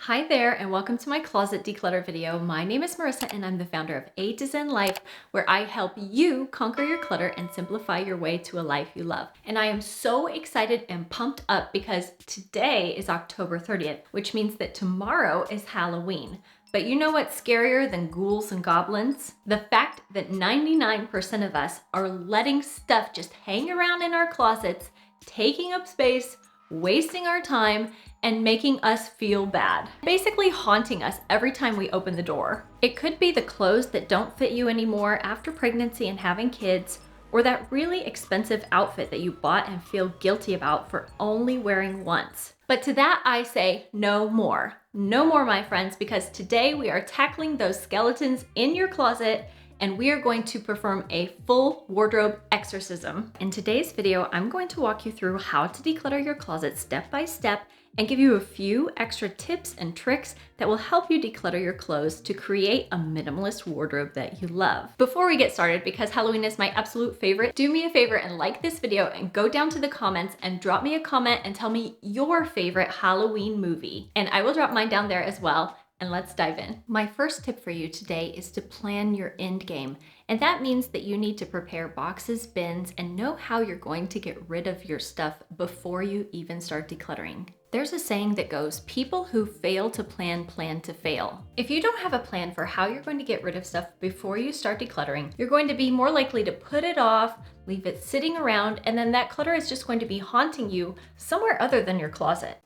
Hi there and welcome to my closet declutter video. My name is Marissa and I'm the founder of A to Zen Life, where I help you conquer your clutter and simplify your way to a life you love. And I am so excited and pumped up because today is October 30th, which means that tomorrow is Halloween. But you know what's scarier than ghouls and goblins? The fact that 99% of us are letting stuff just hang around in our closets, taking up space, wasting our time, and making us feel bad. Basically haunting us every time we open the door. It could be the clothes that don't fit you anymore after pregnancy and having kids, or that really expensive outfit that you bought and feel guilty about for only wearing once. But to that I say no more. No more, my friends, because today we are tackling those skeletons in your closet and we are going to perform a full wardrobe exorcism. In today's video, I'm going to walk you through how to declutter your closet step by step and give you a few extra tips and tricks that will help you declutter your clothes to create a minimalist wardrobe that you love. Before we get started, because Halloween is my absolute favorite, do me a favor and like this video and go down to the comments and drop me a comment and tell me your favorite Halloween movie. And I will drop mine down there as well. And let's dive in. My first tip for you today is to plan your end game. And that means that you need to prepare boxes, bins, and know how you're going to get rid of your stuff before you even start decluttering. There's a saying that goes, people who fail to plan to fail. If you don't have a plan for how you're going to get rid of stuff before you start decluttering, you're going to be more likely to put it off, leave it sitting around, and then that clutter is just going to be haunting you somewhere other than your closet.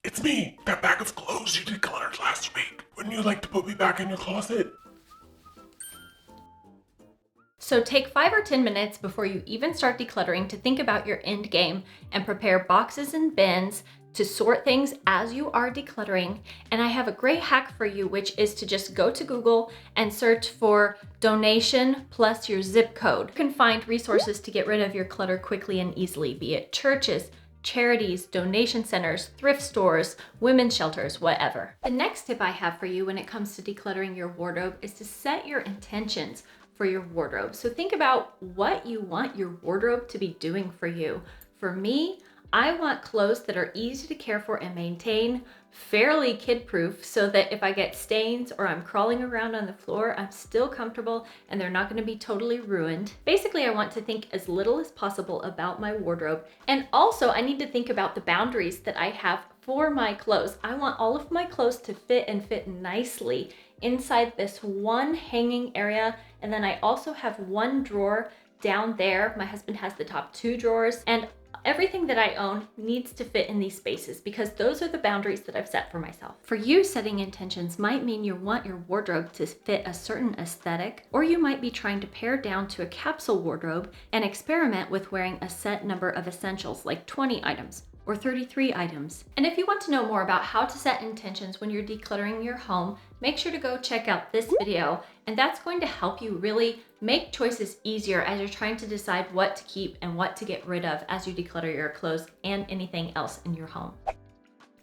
It's me, that bag of clothes you decluttered last week. Wouldn't you like to put me back in your closet? So take 5 or 10 minutes before you even start decluttering to think about your end game and prepare boxes and bins to sort things as you are decluttering. And I have a great hack for you, which is to just go to Google and search for donation plus your zip code. You can find resources to get rid of your clutter quickly and easily, be it churches, charities, donation centers, thrift stores, women's shelters, whatever. The next tip I have for you when it comes to decluttering your wardrobe is to set your intentions for your wardrobe. So think about what you want your wardrobe to be doing for you. For me, I want clothes that are easy to care for and maintain, fairly kid-proof, so that if I get stains or I'm crawling around on the floor, I'm still comfortable and they're not going to be totally ruined. Basically, I want to think as little as possible about my wardrobe. And also, I need to think about the boundaries that I have for my clothes. I want all of my clothes to fit and fit nicely inside this one hanging area. And then I also have one drawer down there. My husband has the top 2 drawers, and everything that I own needs to fit in these spaces because those are the boundaries that I've set for myself. For you, setting intentions might mean you want your wardrobe to fit a certain aesthetic, or you might be trying to pare down to a capsule wardrobe and experiment with wearing a set number of essentials, like 20 items or 33 items. And if you want to know more about how to set intentions when you're decluttering your home, make sure to go check out this video, and that's going to help you really make choices easier as you're trying to decide what to keep and what to get rid of as you declutter your clothes and anything else in your home.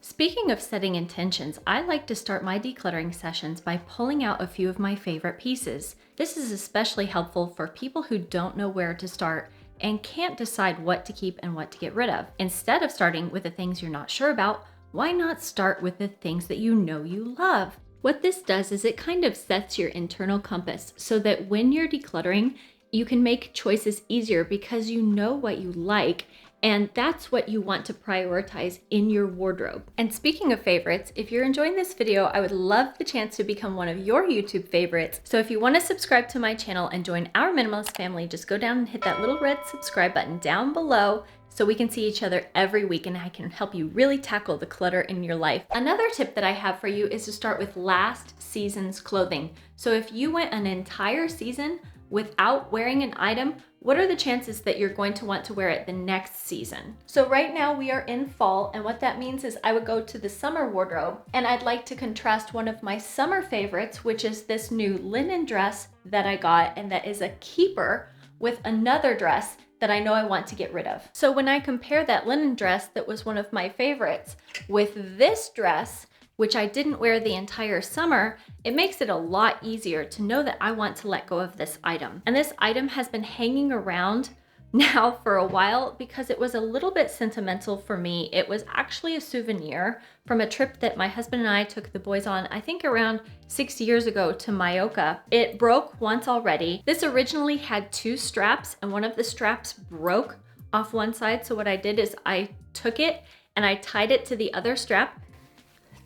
Speaking of setting intentions, I like to start my decluttering sessions by pulling out a few of my favorite pieces. This is especially helpful for people who don't know where to start and can't decide what to keep and what to get rid of. Instead of starting with the things you're not sure about, why not start with the things that you know you love? What this does is it kind of sets your internal compass so that when you're decluttering, you can make choices easier because you know what you like, and that's what you want to prioritize in your wardrobe. And speaking of favorites, if you're enjoying this video, I would love the chance to become one of your YouTube favorites. So if you want to subscribe to my channel and join our minimalist family, just go down and hit that little red subscribe button down below so we can see each other every week and I can help you really tackle the clutter in your life. Another tip that I have for you is to start with last season's clothing. So if you went an entire season without wearing an item, what are the chances that you're going to want to wear it the next season? So right now we are in fall, and what that means is I would go to the summer wardrobe and I'd like to contrast one of my summer favorites, which is this new linen dress that I got and that is a keeper, with another dress that I know I want to get rid of. So when I compare that linen dress that was one of my favorites with this dress, which I didn't wear the entire summer, it makes it a lot easier to know that I want to let go of this item. And this item has been hanging around Now, for a while, because it was a little bit sentimental for me, it was actually a souvenir from a trip that my husband and I took the boys on, I think around 6 years ago, to Mallorca. It broke once already. This originally had 2 straps, and one of the straps broke off one side. So what I did is I took it and I tied it to the other strap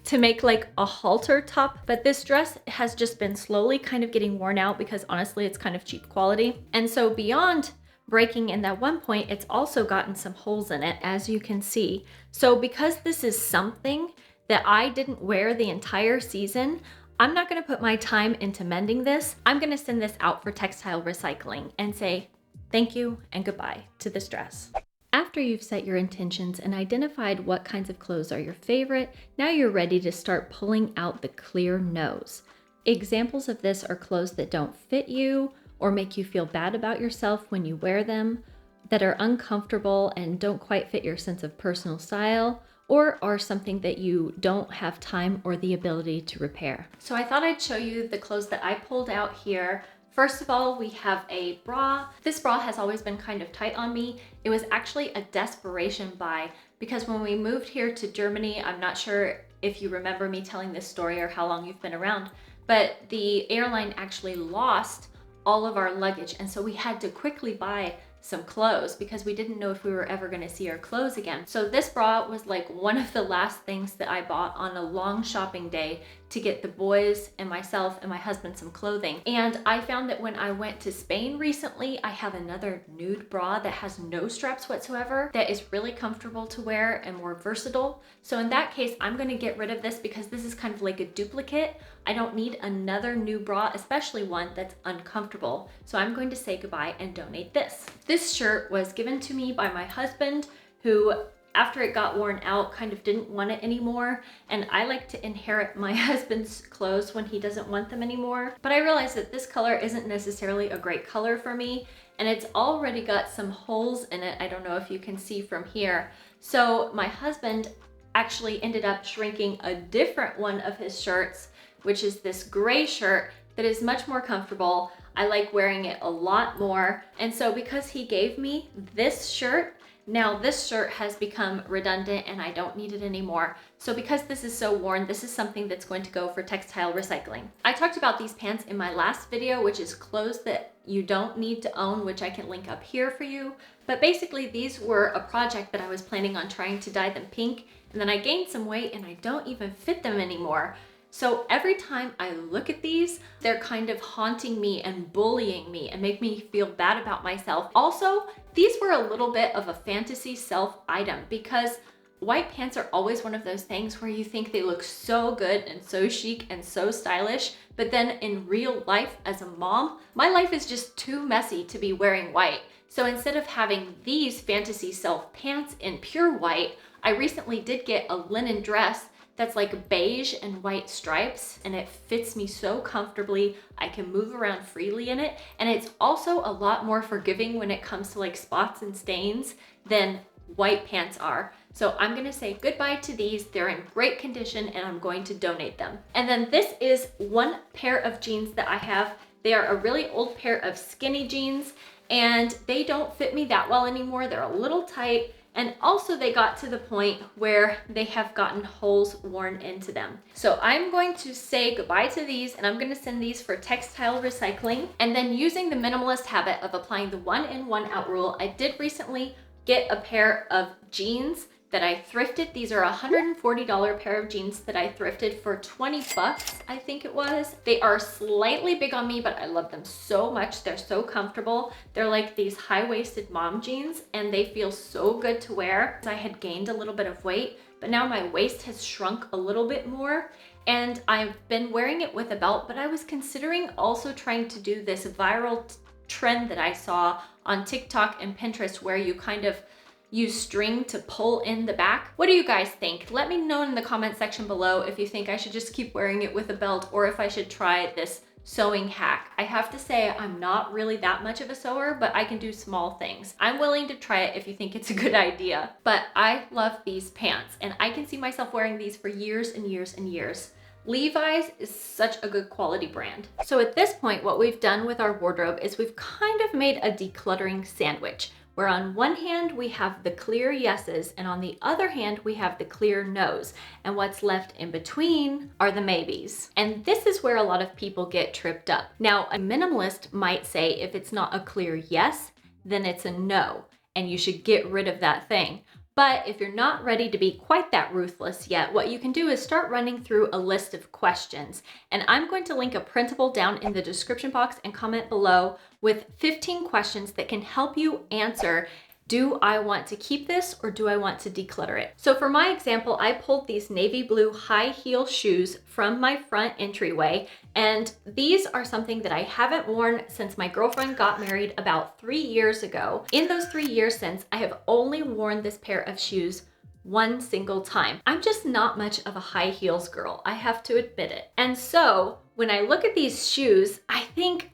to make like a halter top. But this dress has just been slowly kind of getting worn out because honestly, it's kind of cheap quality. And so beyond breaking in that one point, it's also gotten some holes in it, as you can see. So because this is something that I didn't wear the entire season, I'm not gonna put my time into mending this. I'm gonna send this out for textile recycling and say thank you and goodbye to this dress. After you've set your intentions and identified what kinds of clothes are your favorite, now you're ready to start pulling out the clear no's. Examples of this are clothes that don't fit you or make you feel bad about yourself when you wear them, that are uncomfortable and don't quite fit your sense of personal style, or are something that you don't have time or the ability to repair. So I thought I'd show you the clothes that I pulled out here. First of all, we have a bra. This bra has always been kind of tight on me. It was actually a desperation buy because when we moved here to Germany, I'm not sure if you remember me telling this story or how long you've been around, but the airline actually lost all of our luggage. And so we had to quickly buy some clothes because we didn't know if we were ever going to see our clothes again. So this bra was like one of the last things that I bought on a long shopping day to get the boys and myself and my husband some clothing. And I found that when I went to Spain recently, I have another nude bra that has no straps whatsoever that is really comfortable to wear and more versatile. So in that case, I'm going to get rid of this because this is kind of like a duplicate. I don't need another new bra, especially one that's uncomfortable. So I'm going to say goodbye and donate this. This shirt was given to me by my husband, who after it got worn out kind of didn't want it anymore. And I like to inherit my husband's clothes when he doesn't want them anymore. But I realized that this color isn't necessarily a great color for me, and it's already got some holes in it. I don't know if you can see from here. So my husband actually ended up shrinking a different one of his shirts, which is this gray shirt that is much more comfortable. I like wearing it a lot more. And so because he gave me this shirt, now this shirt has become redundant and I don't need it anymore. So because this is so worn, this is something that's going to go for textile recycling. I talked about these pants in my last video, which is clothes that you don't need to own, which I can link up here for you. But basically these were a project that I was planning on trying to dye them pink, and then I gained some weight and I don't even fit them anymore. So every time I look at these, they're kind of haunting me and bullying me and make me feel bad about myself. Also, these were a little bit of a fantasy self item because white pants are always one of those things where you think they look so good and so chic and so stylish, but then in real life as a mom, my life is just too messy to be wearing white. So instead of having these fantasy self pants in pure white, I recently did get a linen dress that's like beige and white stripes, and it fits me so comfortably. I can move around freely in it, and it's also a lot more forgiving when it comes to like spots and stains than white pants are. So I'm gonna say goodbye to these. They're in great condition and I'm going to donate them. And then this is one pair of jeans that I have. They are a really old pair of skinny jeans and they don't fit me that well anymore. They're a little tight. And also they got to the point where they have gotten holes worn into them. So I'm going to say goodbye to these and I'm gonna send these for textile recycling. And then using the minimalist habit of applying the 1 in, 1 out rule, I did recently get a pair of jeans that I thrifted. These are a $140 pair of jeans that I thrifted for 20 bucks, I think it was. They are slightly big on me, but I love them so much. They're so comfortable. They're like these high-waisted mom jeans and they feel so good to wear. I had gained a little bit of weight, but now my waist has shrunk a little bit more and I've been wearing it with a belt, but I was considering also trying to do this viral trend that I saw on TikTok and Pinterest where you kind of use string to pull in the back. What do you guys think? Let me know in the comment section below if you think I should just keep wearing it with a belt or if I should try this sewing hack. I have to say I'm not really that much of a sewer, but I can do small things. I'm willing to try it if you think it's a good idea. But I love these pants and I can see myself wearing these for years and years and years. Levi's is such a good quality brand. So at this point, what we've done with our wardrobe is we've kind of made a decluttering sandwich. where on one hand we have the clear yeses and on the other hand we have the clear nos, and what's left in between are the maybes. And this is where a lot of people get tripped up. Now, a minimalist might say if it's not a clear yes, then it's a no, and you should get rid of that thing. But if you're not ready to be quite that ruthless yet, what you can do is start running through a list of questions. And I'm going to link a printable down in the description box and comment below with 15 questions that can help you answer, do I want to keep this or do I want to declutter it? So for my example, I pulled these navy blue high heel shoes from my front entryway, and these are something that I haven't worn since my girlfriend got married about 3 years ago. In those 3 years since, I have only worn this pair of shoes one single time. I'm just not much of a high heels girl, I have to admit it. And so when I look at these shoes, I think,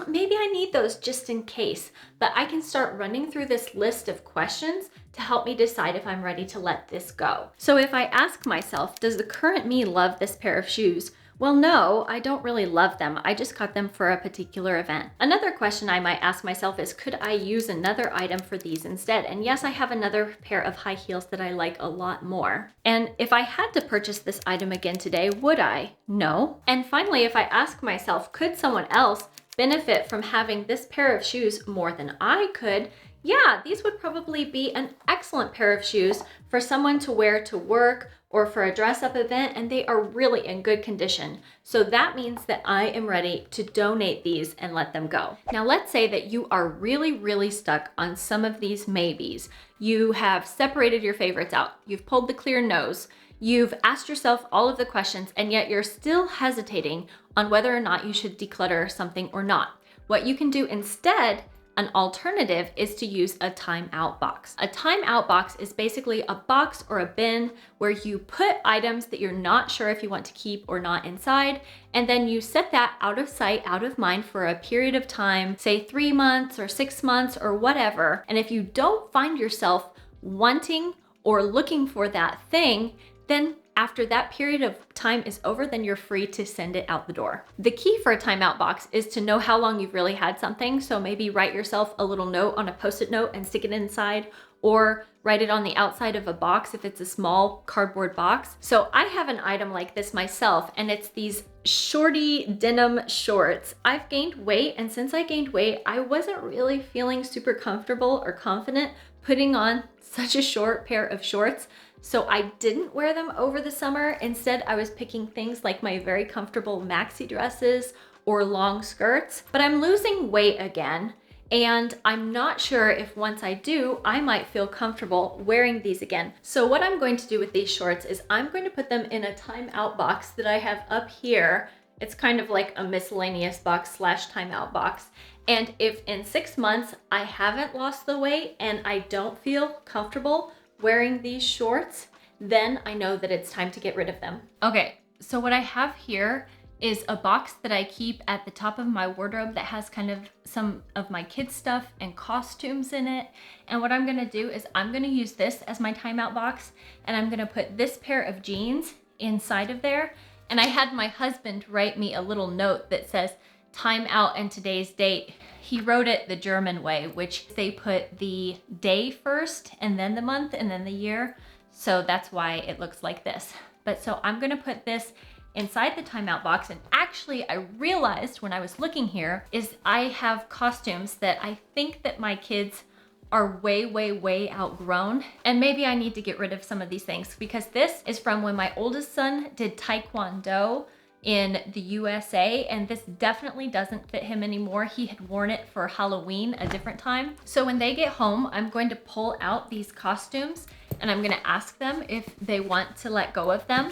maybe I need those just in case. But I can start running through this list of questions to help me decide if I'm ready to let this go. So if I ask myself, does the current me love this pair of shoes? Well, no, I don't really love them. I just got them for a particular event. Another question I might ask myself is, could I use another item for these instead? And yes, I have another pair of high heels that I like a lot more. And if I had to purchase this item again today, would I? No. And finally, if I ask myself, could someone else benefit from having this pair of shoes more than I could? Yeah, these would probably be an excellent pair of shoes for someone to wear to work or for a dress-up event, and they are really in good condition. So that means that I am ready to donate these and let them go. Now let's say that you are really stuck on some of these maybes. You have separated your favorites out. You've pulled the clear nose. You've asked yourself all of the questions, and yet you're still hesitating on whether or not you should declutter something or not. What you can do instead, an alternative, is to use a timeout box. A timeout box is basically a box or a bin where you put items that you're not sure if you want to keep or not inside, and then you set that out of sight, out of mind for a period of time, say 3 months or 6 months or whatever. And if you don't find yourself wanting or looking for that thing, then after that period of time is over, then you're free to send it out the door. The key for a timeout box is to know how long you've really had something. So maybe write yourself a little note on a Post-it note and stick it inside, or write it on the outside of a box if it's a small cardboard box. So I have an item like this myself, and it's these shorty denim shorts. I've gained weight, and since I gained weight, I wasn't really feeling super comfortable or confident putting on such a short pair of shorts. So I didn't wear them over the summer. Instead, I was picking things like my very comfortable maxi dresses or long skirts. But I'm losing weight again, and I'm not sure if once I do, I might feel comfortable wearing these again. So what I'm going to do with these shorts is I'm going to put them in a timeout box that I have up here. It's kind of like a miscellaneous box / timeout box. And if in 6 months I haven't lost the weight and I don't feel comfortable wearing these shorts, then I know that it's time to get rid of them. Okay, so what I have here is a box that I keep at the top of my wardrobe that has kind of some of my kids' stuff and costumes in it. And what I'm gonna do is I'm gonna use this as my timeout box, and I'm gonna put this pair of jeans inside of there. And I had my husband write me a little note that says, time out and today's date. He wrote it the German way, which they put the day first and then the month and then the year. So that's why it looks like this. But so I'm gonna put this inside the timeout box. And actually I realized when I was looking here is I have costumes that I think that my kids are way outgrown. And maybe I need to get rid of some of these things, because this is from when my oldest son did Taekwondo in the USA, and this definitely doesn't fit him anymore. He had worn it for Halloween a different time. So when they get home, I'm going to pull out these costumes and I'm gonna ask them if they want to let go of them.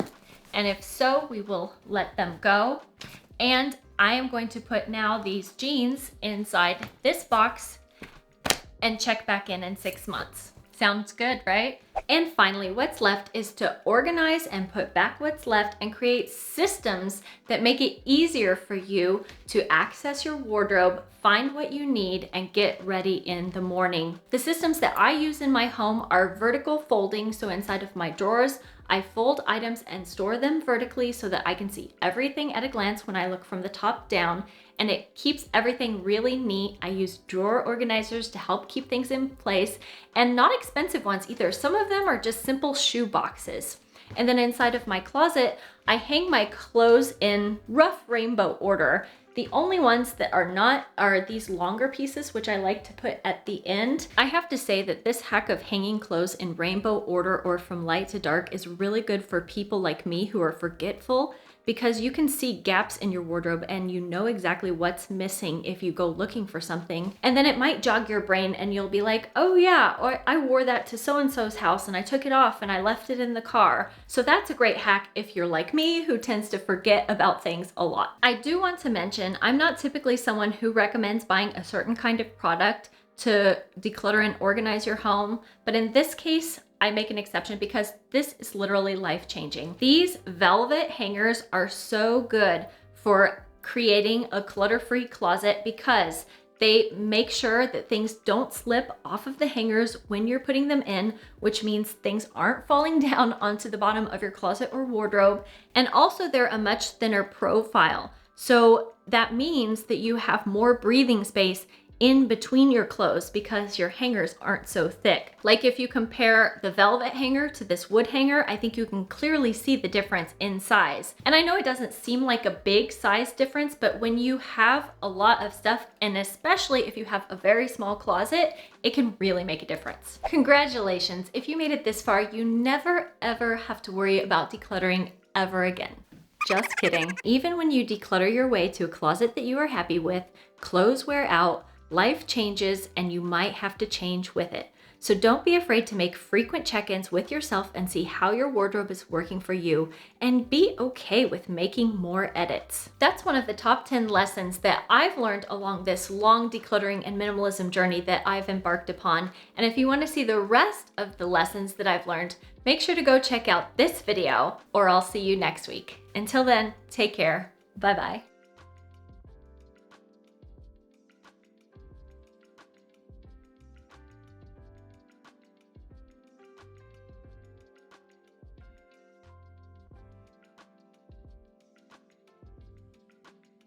And if so, we will let them go. And I am going to put now these jeans inside this box and check back in 6 months. Sounds good, right? And finally, what's left is to organize and put back what's left and create systems that make it easier for you to access your wardrobe, find what you need, and get ready in the morning. The systems that I use in my home are vertical folding. So inside of my drawers, I fold items and store them vertically so that I can see everything at a glance when I look from the top down, and it keeps everything really neat. I use drawer organizers to help keep things in place, and not expensive ones either. Some of them are just simple shoe boxes. And then inside of my closet, I hang my clothes in rough rainbow order. The only ones that are not are these longer pieces, which I like to put at the end. I have to say that this hack of hanging clothes in rainbow order or from light to dark is really good for people like me who are forgetful, because you can see gaps in your wardrobe and you know exactly what's missing if you go looking for something. And then it might jog your brain and you'll be like, oh yeah, or I wore that to so-and-so's house and I took it off and I left it in the car. So that's a great hack if you're like me, who tends to forget about things a lot. I do want to mention, I'm not typically someone who recommends buying a certain kind of product to declutter and organize your home, but in this case, I make an exception because this is literally life-changing. These velvet hangers are so good for creating a clutter-free closet because they make sure that things don't slip off of the hangers when you're putting them in, which means things aren't falling down onto the bottom of your closet or wardrobe. And also they're a much thinner profile. So that means that you have more breathing space in between your clothes because your hangers aren't so thick. Like if you compare the velvet hanger to this wood hanger, I think you can clearly see the difference in size. And I know it doesn't seem like a big size difference, but when you have a lot of stuff, and especially if you have a very small closet, it can really make a difference. Congratulations, if you made it this far, you never ever have to worry about decluttering ever again. Just kidding. Even when you declutter your way to a closet that you are happy with, clothes wear out, life changes, and you might have to change with it. So don't be afraid to make frequent check-ins with yourself and see how your wardrobe is working for you, and be okay with making more edits. That's one of the top 10 lessons that I've learned along this long decluttering and minimalism journey that I've embarked upon. And if you want to see the rest of the lessons that I've learned, make sure to go check out this video, or I'll see you next week. Until then, take care. Bye-bye.